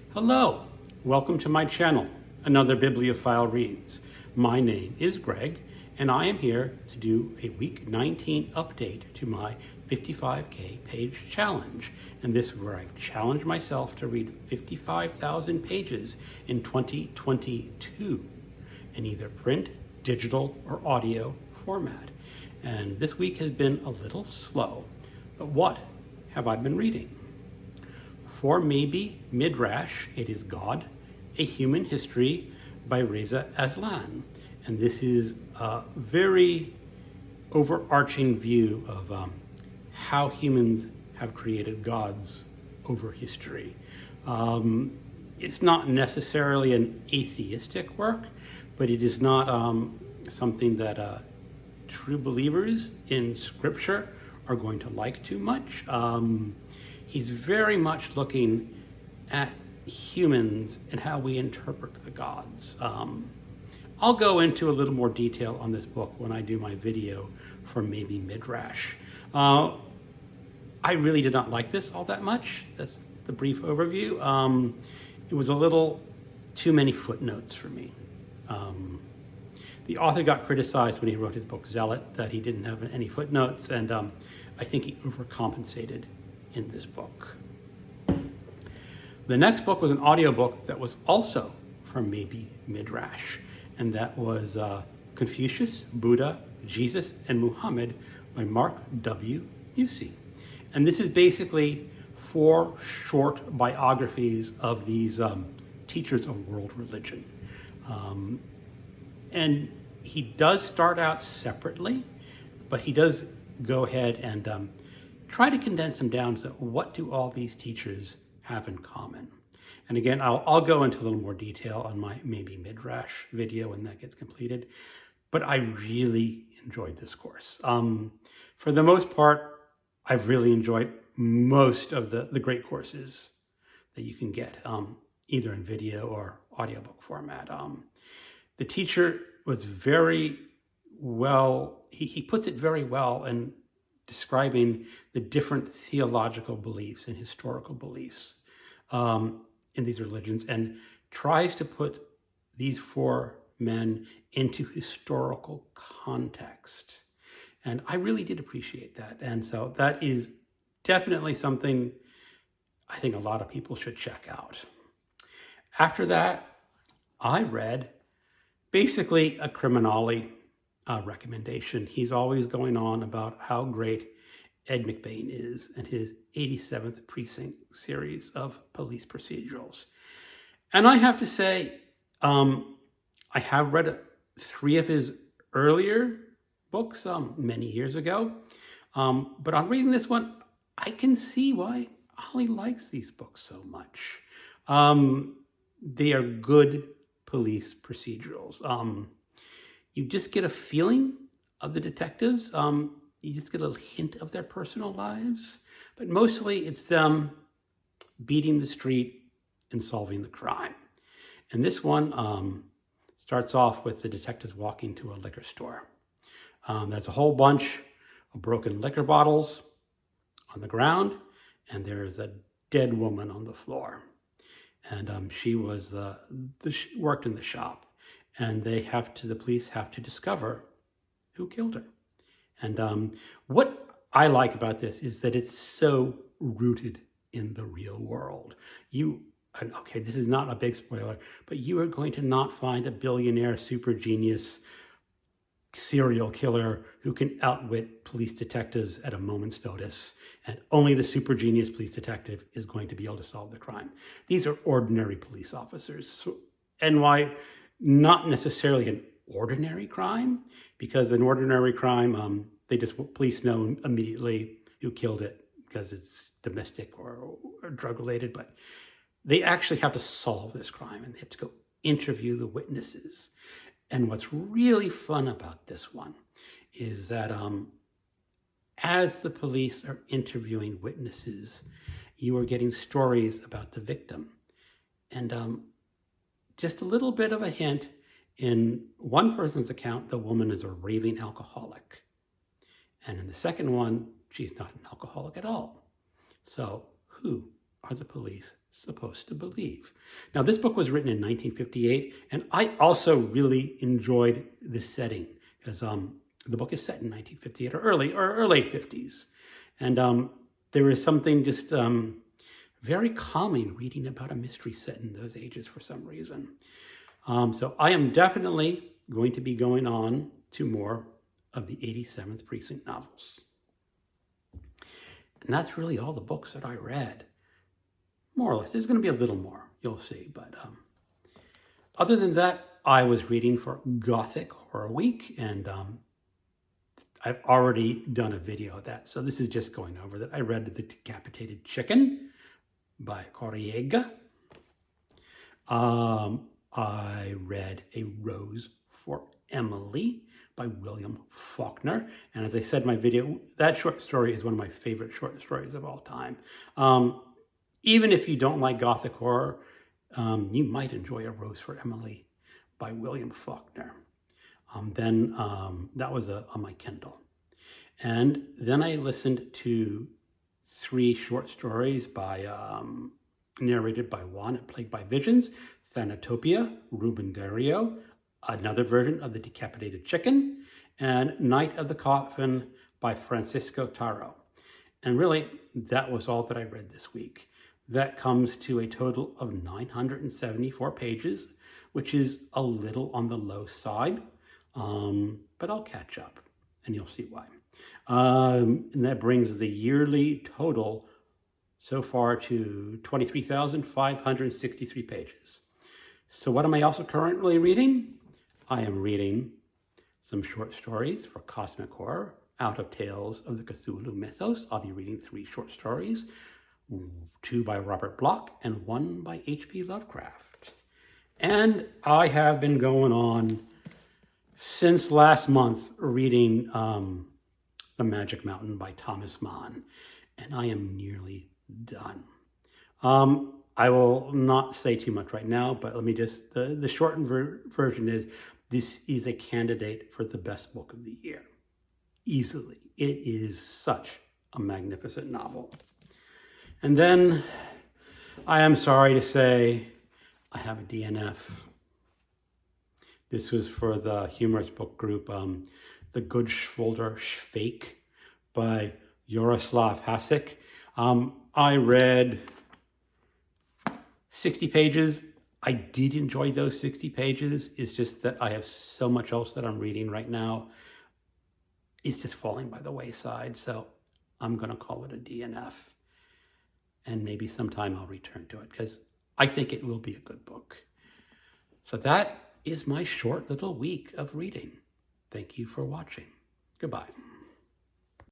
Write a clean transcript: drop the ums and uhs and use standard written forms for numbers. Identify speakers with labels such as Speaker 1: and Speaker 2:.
Speaker 1: Hello, welcome to my channel, Another Bibliophile Reads. My name is Greg, and I am here to do a week 19 update to my 55K page challenge. And this is where I've challenged myself to read 55,000 pages in 2022 in either print, digital, or audio format. And this week has been a little slow, but what have I been reading? For maybe Midrash, it is God, A Human History by Reza Aslan. And this is a very overarching view of how humans have created gods over history. It's not necessarily an atheistic work, but it is not something that true believers in Scripture are going to like too much. He's very much looking at humans and how we interpret the gods. I'll go into a little more detail on this book when I do my video for maybe Midrash. I really did not like this all that much. That's the brief overview. It was a little too many footnotes for me. The author got criticized when he wrote his book Zealot that he didn't have any footnotes, and I think he overcompensated in this book. The next book was an audiobook that was also from maybe Midrash, and that was Confucius, Buddha, Jesus, and Muhammad by Mark W. Muesse. And this is basically 4 short biographies of these teachers of world religion. And he does start out separately, but he does go ahead and try to condense them down to what do all these teachers have in common. And again, I'll go into a little more detail on my maybe Midrash video when that gets completed. But I really enjoyed this course. For the most part, I've really enjoyed most of the great courses that you can get, either in video or audiobook format. The teacher was very well, he puts it very well in describing the different theological beliefs and historical beliefs in these religions, and tries to put these 4 men into historical context. And I really did appreciate that. And so that is definitely something I think a lot of people should check out. After that, I read basically a criminology recommendation. He's always going on about how great Ed McBain is and his 87th Precinct series of police procedurals. And I have to say, I have read 3 of his earlier books many years ago, but on reading this one, I can see why Ollie likes these books so much. They are good police procedurals. You just get a feeling of the detectives. You just get a hint of their personal lives, but mostly it's them beating the street and solving the crime. And this one starts off with the detectives walking to a liquor store. There's a whole bunch of broken liquor bottles on the ground, and there's a dead woman on the floor. And she was worked in the shop, and the police have to discover who killed her. And what I like about this is that it's so rooted in the real world. Okay, this is not a big spoiler, but you are going to not find a billionaire super genius serial killer who can outwit police detectives at a moment's notice, and only the super genius police detective is going to be able to solve the crime. These are ordinary police officers. And why not necessarily an ordinary crime? Because an ordinary crime, police know immediately who killed it because it's domestic or drug related, but they actually have to solve this crime, and they have to go interview the witnesses. And what's really fun about this one is that as the police are interviewing witnesses, you are getting stories about the victim. And just a little bit of a hint, in one person's account, the woman is a raving alcoholic. And in the second one, she's not an alcoholic at all. So who are the police supposed to believe? Now, this book was written in 1958, and I also really enjoyed the setting, because the book is set in 1958 or late 50s. And there is something just very calming reading about a mystery set in those ages for some reason. So I am definitely going to be going on to more of the 87th Precinct novels. And that's really all the books that I read. More or less. There's going to be a little more, you'll see. But other than that, I was reading for Gothic Horror Week, and I've already done a video of that. So this is just going over that. I read The Decapitated Chicken by Quirogan. I read A Rose for Emily by William Faulkner. And as I said in my video, that short story is one of my favorite short stories of all time. Even if you don't like Gothic horror, you might enjoy A Rose for Emily by William Faulkner. That was on my Kindle. And then I listened to 3 short stories by narrated by Juan at Plagued by Visions, Thanatopia, Ruben Dario, another version of The Decapitated Chicken, and Night of the Coffin by Franciso Tario. And really, that was all that I read this week. That comes to a total of 974 pages, which is a little on the low side, but I'll catch up, and you'll see why. And that brings the yearly total so far to 23,563 pages. So what am I also currently reading? I am reading some short stories for Cosmic Horror out of Tales of the Cthulhu Mythos. I'll be reading 3 short stories, 2 by Robert Bloch and 1 by H.P. Lovecraft. And I have been going on since last month reading The Magic Mountain by Thomas Mann, and I am nearly done. I will not say too much right now, but let me just, the shortened version is, this is a candidate for the best book of the year. Easily. It is such a magnificent novel. And then, I am sorry to say, I have a DNF. This was for the humorous book group, The Good Schwolder Fake by Jaroslav Hasek. I read 60 pages. I did enjoy those 60 pages. It's just that I have so much else that I'm reading right now. It's just falling by the wayside. So I'm going to call it a DNF. And maybe sometime I'll return to it because I think it will be a good book. So that is my short little week of reading. Thank you for watching. Goodbye.